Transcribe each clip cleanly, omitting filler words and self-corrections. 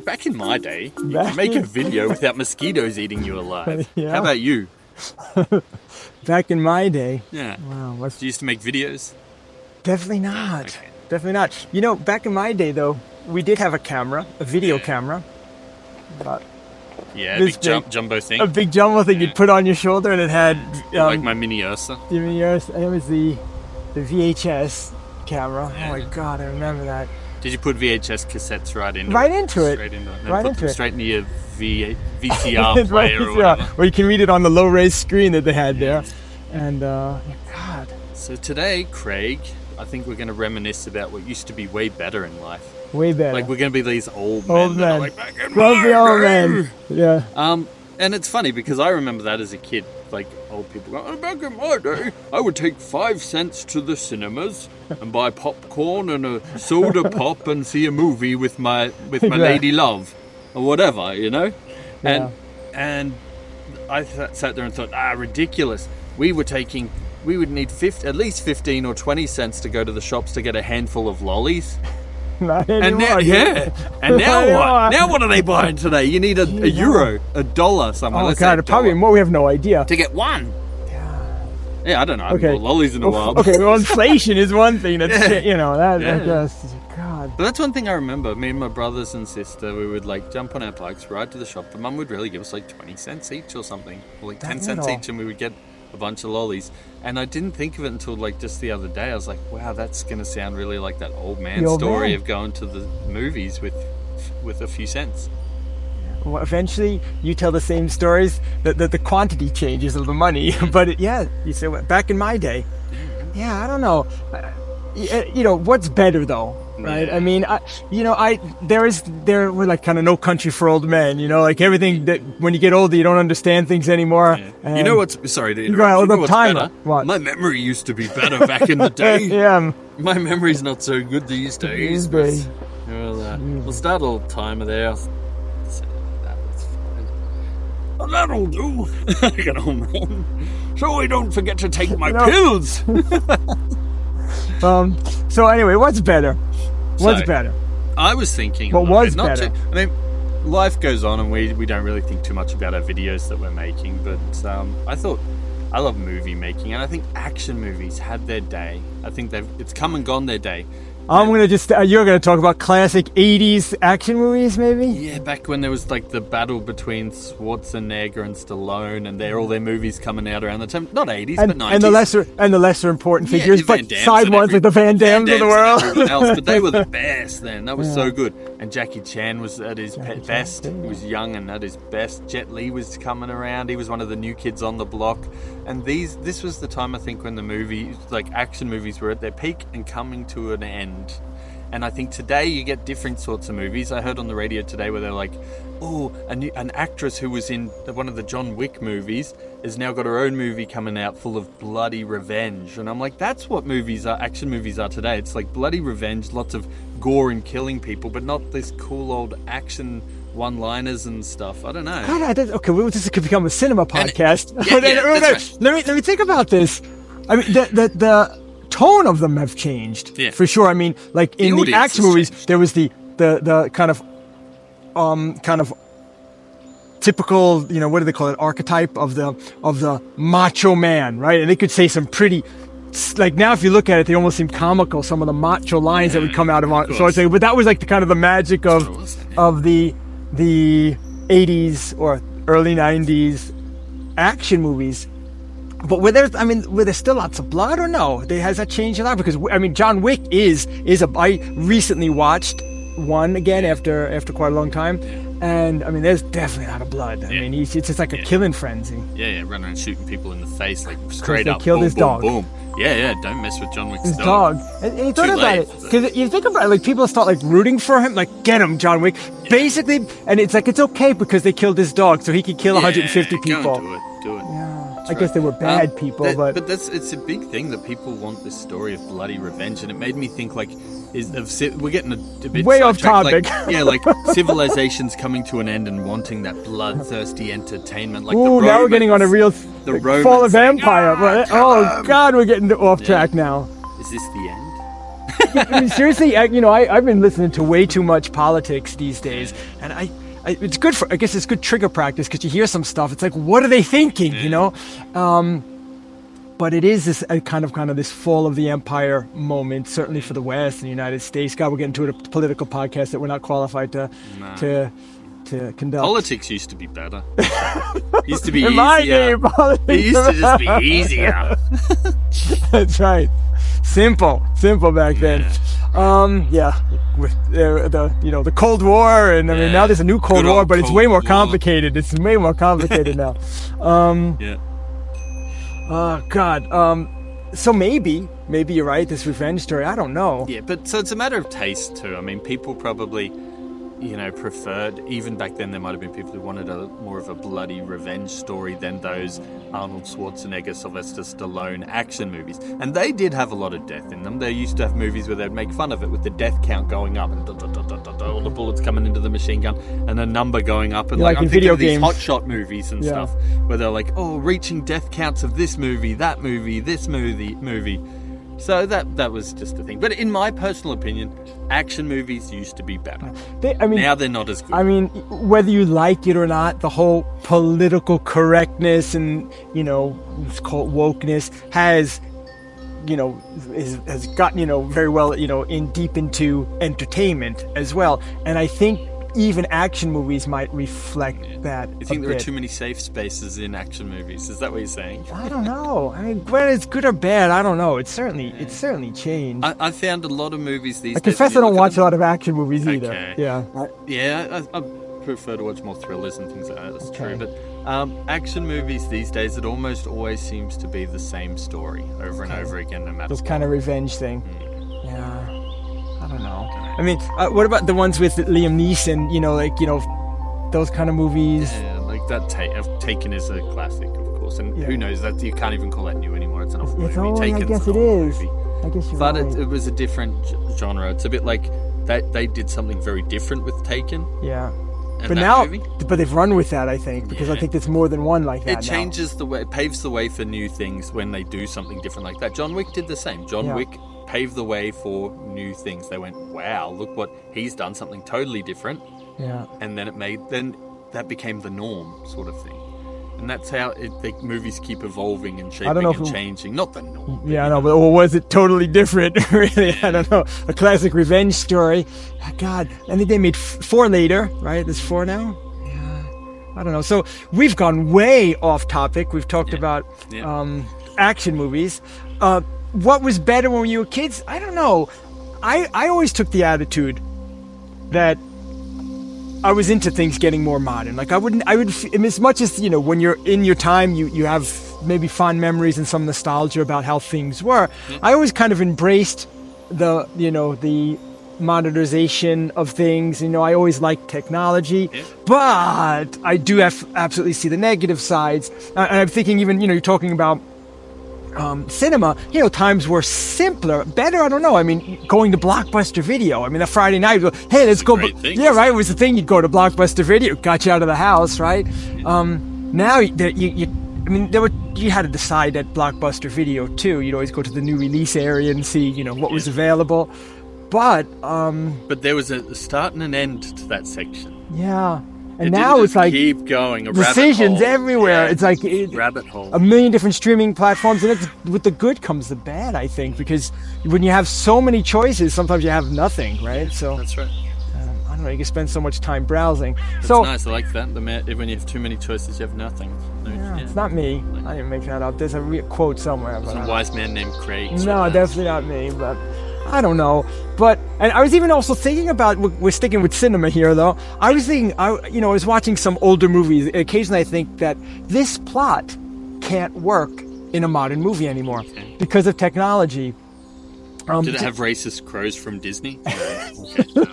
back in my day, you could make a video without mosquitoes eating you alive. Yeah. How about you? Back in my day. Yeah. Wow. Do you used to make videos? Definitely not. Okay. Definitely not. You know, back in my day, though, we did have a camera, a video camera. But Yeah, this big jumbo thing. a big jumbo thing you'd put on your shoulder, and it had like my mini Ursa. it was the VHS camera. Yeah. Oh my God, I remember that. Did you put VHS cassettes right into Right it? into it. Straight into it. Then Right put into them it. straight into your VCR It's right, player or yeah, whatever. where you can read it on the low-res screen that they had there. And God, So today, Craig, I think we're going to reminisce about what used to be way better in life. way better. Like we're going to be these old men. Old that are men. like, back in Grumpy my old day." man. Yeah. And it's funny because I remember that as a kid, like old people go, oh, back in my day, I would take 5 cents to the cinemas and buy popcorn and a soda pop and see a movie with my lady love or whatever, you know? Yeah. And I sat there and thought, ridiculous. We would need at least 15 or 20 cents to go to the shops to get a handful of lollies. Not And anymore. now, and now Not what? anymore. Now what are they buying today? You need a euro, $1 somewhere. Oh Let's God, say probably $1 more. We have no idea. to get one. Yeah, I don't know. I haven't Okay. bought lollies in a while. Okay, well, inflation is one thing. That's that. Yeah. I guess. God. But that's one thing I remember. Me and my brothers and sister, we would like jump on our bikes, ride to the shop. But Mum would really give us like 20 cents each or something, or like 10 cents little. each, and we would get a bunch of lollies. And I didn't think of it until like just the other day. I was like, wow, that's gonna sound really like that old man The old story man. of going to the movies with a few cents. Well, eventually, you tell the same stories. That the quantity changes of the money, but you say back in my day. Yeah, I don't know. What's better though, right? Yeah. I mean, we're like kind of no country for old men. You know, like everything that when you get older, you don't understand things anymore. You know what's sorry to interrupt. got You know the what's timer. better? What? My memory used to be better back in the day. Yeah. My memory's not so good these days. These days. We'll start a little timer there. I'll set that. That's fine. Oh, that'll do. Like an old man. So I don't forget to take my pills. So anyway, what's better? What's So, better? I was thinking. What was better? I mean, life goes on, and we don't really think too much about our videos that we're making. But I thought I love movie making, and I think action movies had their day. I think it's come and gone their day. I'm gonna you're gonna talk about classic '80s action movies, maybe? Yeah, back when there was like the battle between Schwarzenegger and Stallone, and all their movies coming out around the time, not 80s but 90s. And the lesser important Yeah, figures, the but Van Dammes side and ones like the Van Dammes of the world. and everyone else, but they were the best then. That was so good. And Jackie Chan was at his best. Chan, He was young and at his best. Jet Li was coming around. He was one of the new kids on the block. And this was the time I think when the movies, like action movies, were at their peak and coming to an end. And I think today you get different sorts of movies. I heard on the radio today where they're like, oh, an actress who was in one of the John Wick movies has now got her own movie coming out full of bloody revenge. And I'm like, that's what action movies are today. It's like bloody revenge, lots of gore and killing people, but not this cool old action one-liners and stuff. I don't know. Okay, this could become a cinema podcast. That's right. Let me think about this. I mean, the tone of them have changed for sure. I mean, like in the action movies, there was the kind of typical, what do they call it, archetype of the macho man, right? And they could say some pretty, like now if you look at it, they almost seem comical. Some of the macho lines that would come out of Schwarzenegger. But that was like the kind of the magic of the 80s or early 90s action movies. But were there still lots of blood or no? Has that changed a lot? Because John Wick is I recently watched one again after quite a long time, and there's definitely a lot of blood. It's just like a killing frenzy. Yeah, running around shooting people in the face like straight up. They killed boom, his boom, dog. Boom. Yeah, don't mess with John Wick's His dog. And you thought about it, because you think about it, like people start like rooting for him, like get him, John Wick. Yeah. Basically, and it's like it's okay because they killed his dog, so he could kill 150 people. Go do it. Yeah. I guess they were bad people, but it's a big thing that people want this story of bloody revenge, and it made me think like, we're getting a bit way off topic. Like civilization's coming to an end and wanting that bloodthirsty entertainment. Like now we're getting on a real fall of empire. God, we're getting off track now. Is this the end? I mean, seriously, I've been listening to way too much politics these days, and it's good I guess it's good trigger practice, because you hear some stuff, it's like, what are they thinking, But it is this kind of this fall of the empire moment, certainly for the West and the United States. God, we're getting to a political podcast that we're not qualified to conduct. Politics used to be better. Used to be In easier. my day, politics. It used to just be easier. That's right. Simple back then. With the Cold War, and I mean now there's a new Cold War, but it's way more complicated. It's way more complicated now. God. So maybe you're right. This revenge story, I don't know. Yeah, but so it's a matter of taste too. I mean, people probably, preferred, even back then there might have been people who wanted more of a bloody revenge story than those Arnold Schwarzenegger, Sylvester Stallone action movies. And they did have a lot of death in them. They used to have movies where they'd make fun of it with the death count going up and all the bullets coming into the machine gun and the number going up. And like I'm in video thinking of games. these hotshot movies and stuff where they're like, reaching death counts of this movie, that movie, this movie. So that was just a thing. But in my personal opinion, action movies used to be better. Now they're not as good. I mean, whether you like it or not, the whole political correctness and, it's called wokeness has gotten, very well, in deep into entertainment as well. And I think even action movies might reflect that. You think there are too many safe spaces in action movies? Is that what you're saying? I don't know. I mean, whether it's good or bad, I don't know. It's certainly changed. I found a lot of movies these days. I confess I don't watch a lot of action movies either. Yeah. I prefer to watch more thrillers and things like that. That's true. But action movies these days, it almost always seems to be the same story over and over again, no matter what. This kind of revenge thing. Yeah. I don't know. I mean, what about the ones with Liam Neeson? Those kind of movies. Yeah, like that. Taken is a classic, of course, and who knows that you can't even call that new anymore. It's an old movie. I guess it is. I guess you're right. But it was a different genre. It's a bit like they did something very different with Taken. Yeah. But they've run with that, I think, because I think there's more than one like that. It changes the way, it paves the way for new things when they do something different like that. John Wick did the same. John Wick paved the way for new things. They went, wow, look what he's done, something totally different. Yeah. And then then that became the norm, sort of thing. And that's how the movies keep evolving and shaping and changing. Not the norm. Yeah, I know, but was it totally different? Really, I don't know. A classic revenge story. God, I think they made 4 later, right? There's 4 now? Yeah. I don't know. So we've gone way off topic. We've talked about action movies. What was better when you were kids? I don't know. I always took the attitude that I was into things getting more modern. Like I would, as much as, when you're in your time, you have maybe fond memories and some nostalgia about how things were. I always kind of embraced the modernization of things. I always liked technology, but I do absolutely see the negative sides. And I'm thinking even, you're talking about cinema, times were simpler, better. I don't know. I mean, going to Blockbuster Video. I mean, a Friday night, hey, let's go. Yeah, right. It was the thing. You'd go to Blockbuster Video, got you out of the house, right? Now you had to decide at Blockbuster Video too. You'd always go to the new release area and see, what was available. But there was a start and an end to that section. Yeah. And now it's like keep going, decisions everywhere. Yeah, it's like rabbit hole. A million different streaming platforms, and with the good comes the bad, I think, because when you have so many choices, sometimes you have nothing, right? So that's right. I don't know. You can spend so much time browsing. That's so nice. I like that. When you have too many choices, you have nothing. It's not me. I didn't make that up. There's a quote somewhere. There's a wise man named Craig. No, definitely not me. But I don't know. And I was even also thinking about, we're sticking with cinema here though. I was thinking, I was watching some older movies. Occasionally I think that this plot can't work in a modern movie anymore because of technology. Did it have racist crows from Disney? No,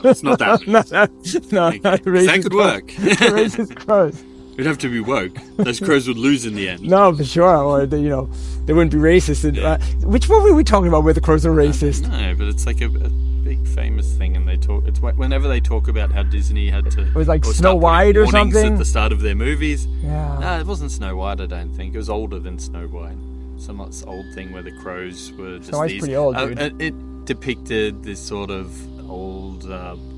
it's not that. No, not racist. That could work. Racist crows. It'd have to be woke. Those crows would lose in the end. No, for sure. Or they wouldn't be racist. Which movie are we talking about where the crows are racist? No, but it's like a big famous thing, and they talk. It's whenever they talk about how Disney had to. It was like Snow White or something at the start of their movies. Yeah. No, it wasn't Snow White. I don't think it was older than Snow White. Some old thing where the crows were just. Snow White's pretty old, dude. depicted this sort of old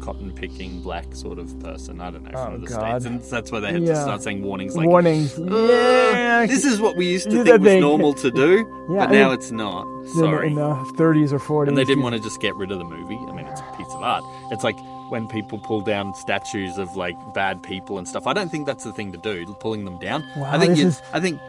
cotton-picking black sort of person. I don't know, from the States. And that's why they had to start saying warnings like... Warnings. This is what we used to think was normal to do, but now it's not. Sorry. In the 30s or 40s. And they didn't want to just get rid of the movie. I mean, it's a piece of art. It's like when people pull down statues of like bad people and stuff. I don't think that's the thing to do, pulling them down. Wow, I think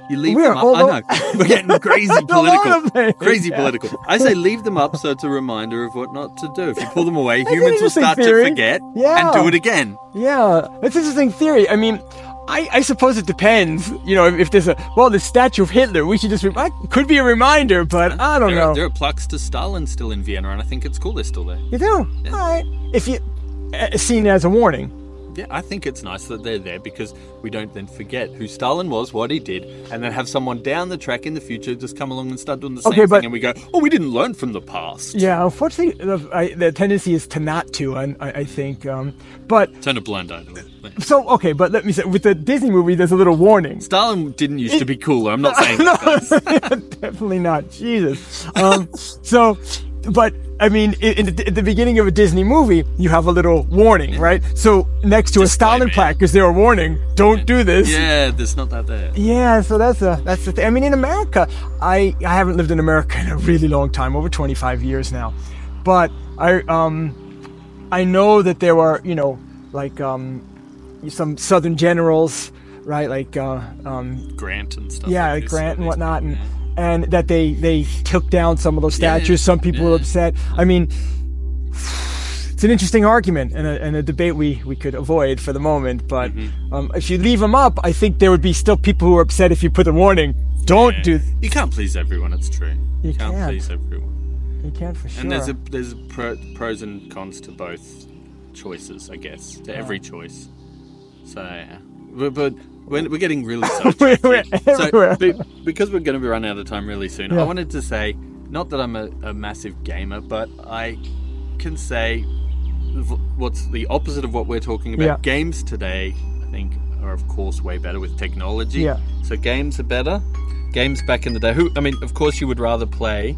you leave them up. I know. We're getting crazy political. Crazy political. I say leave them up so it's a reminder of what not to do. If you pull them away, humans will start to forget and do it again. Yeah, that's an interesting theory. I mean, I suppose it depends. If there's the statue of Hitler, we should just... could be a reminder, but I don't know. There are plaques to Stalin still in Vienna, and I think it's cool they're still there. You do? Yeah. All right. If you... seen as a warning. Yeah, I think it's nice that they're there because we don't then forget who Stalin was, what he did, and then have someone down the track in the future just come along and start doing the same thing, and we go, we didn't learn from the past. Yeah, unfortunately, the tendency is to not to, I think. But turn a blind eye to it. So, okay, but let me say, with the Disney movie, there's a little warning. Stalin didn't used to be cooler. I'm not saying that. Definitely not. Jesus. But I mean, at the beginning of a Disney movie, you have a little warning, right? So next to a Stalin plaque, is there a warning? Don't do this. Yeah, there's not that there. Yeah, so that's the thing. I mean, in America, I haven't lived in America in a really long time, over 25 years now, but I know that there were, like some Southern generals, right? Like Grant and stuff. Yeah, like Grant and whatnot, and that they took down some of those statues. Some people were upset. I mean, it's an interesting argument and a debate we could avoid for the moment. But if you leave them up, I think there would be still people who are upset if you put the warning. Don't do. You can't please everyone. It's true. You can't please everyone. You can't for sure. And there's pros and cons to both choices, I guess. To every choice. So yeah, but we're getting really so because we're going to be running out of time really soon. I wanted to say, not that I'm a massive gamer, but I can say what's the opposite of what we're talking about. Yeah. Games today, I think, are of course way better with technology. Yeah. So games are better. Games back in the day. Of course, you would rather play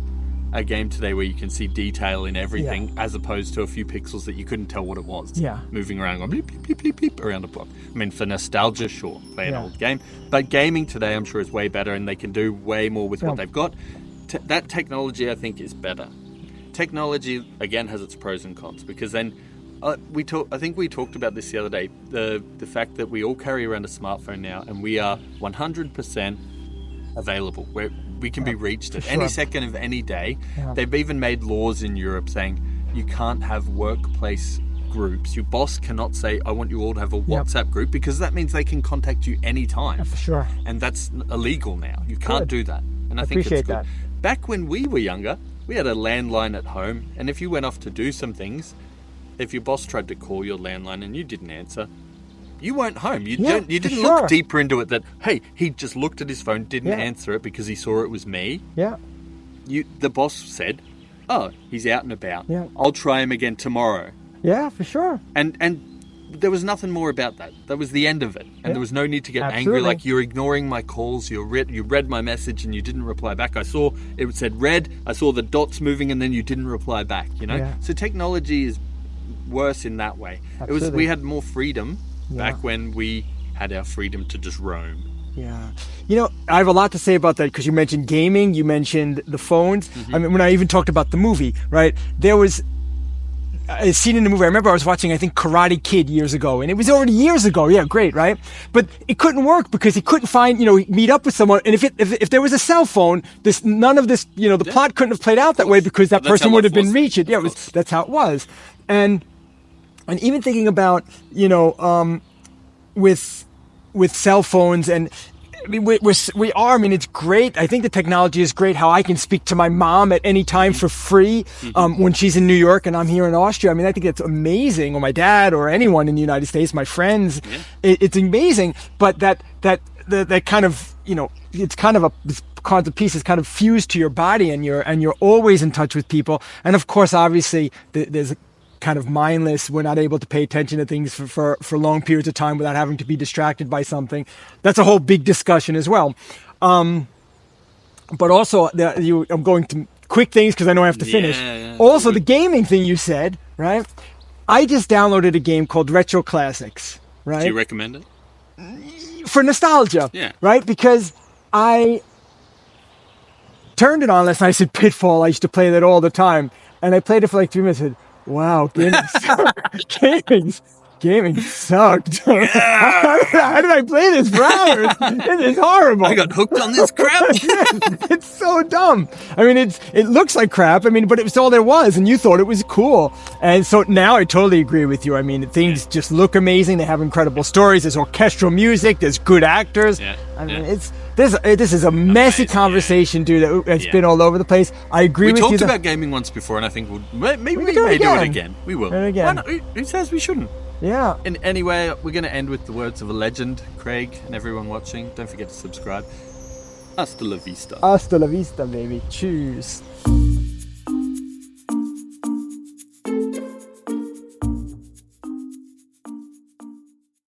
a game today where you can see detail in everything as opposed to a few pixels that you couldn't tell what it was. Yeah. Moving around, going bleep, bleep, bleep, bleep, around a block. I mean, for nostalgia, sure, play an old game. But gaming today, I'm sure, is way better and they can do way more with what they've got. That technology, I think, is better. Technology, again, has its pros and cons because then I think we talked about this the other day, the fact that we all carry around a smartphone now and we are 100% available. We can be reached at any second of any day. Yeah. They've even made laws in Europe saying you can't have workplace groups. Your boss cannot say, I want you all to have a WhatsApp group, because that means they can contact you anytime. Yeah, for sure. And that's illegal now. You can't do that. And I think it's good. That. Back when we were younger, we had a landline at home, and if you went off to do some things, if your boss tried to call your landline and you didn't answer, you weren't home. You didn't look deeper into it that, hey, he just looked at his phone, didn't answer it because he saw it was me. Yeah. The boss said, oh, he's out and about. Yeah. I'll try him again tomorrow. Yeah, for sure. And there was nothing more about that. That was the end of it. And there was no need to get angry, like you're ignoring my calls, you read my message and you didn't reply back. I saw it said read, I saw the dots moving and then you didn't reply back, Yeah. So technology is worse in that way. We had more freedom. Back when we had our freedom to just roam. Yeah. I have a lot to say about that because you mentioned gaming, you mentioned the phones. Mm-hmm. I mean, when I even talked about the movie, right? There was a scene in the movie. I remember I was watching, I think, Karate Kid years ago, and it was already years ago. Yeah, great, right? But it couldn't work because he couldn't find, meet up with someone. And if there was a cell phone, none of this, the plot couldn't have played out that way because that person would have been reached. Yeah, that's how it was. And even thinking about, with cell phones, and I mean, it's great. I think the technology is great. How I can speak to my mom at any time for free when she's in New York and I'm here in Austria. I mean, I think it's amazing. Or my dad, or anyone in the United States, my friends. Yeah. It's amazing. But that kind of, it's kind of this concept piece is kind of fused to your body, and you're always in touch with people. And of course, obviously, there's kind of mindless. We're not able to pay attention to things for long periods of time without having to be distracted by something. That's a whole big discussion as well. But also, I'm going to quick things because I know I have to finish. Also, the gaming thing you said, right? I just downloaded a game called Retro Classics, right? Do you recommend it? For nostalgia, right? Because I turned it on last night. I said Pitfall. I used to play that all the time. And I played it for like 3 minutes. I said, wow, gaming sucked. How did I play this for hours? This is horrible. I got hooked on this crap. It's so dumb. I mean, it looks like crap. I mean, but it was all there was, and you thought it was cool. And so now I totally agree with you. I mean, things just look amazing. They have incredible stories. There's orchestral music. There's good actors. I mean, this is a messy conversation, dude. It's been all over the place. I agree with you. We talked about gaming once before, and I think maybe we may do it again. We will. Who says we shouldn't? Yeah. And anyway, we're going to end with the words of a legend. Craig and everyone watching, don't forget to subscribe. Hasta la vista. Hasta la vista, baby. Cheers.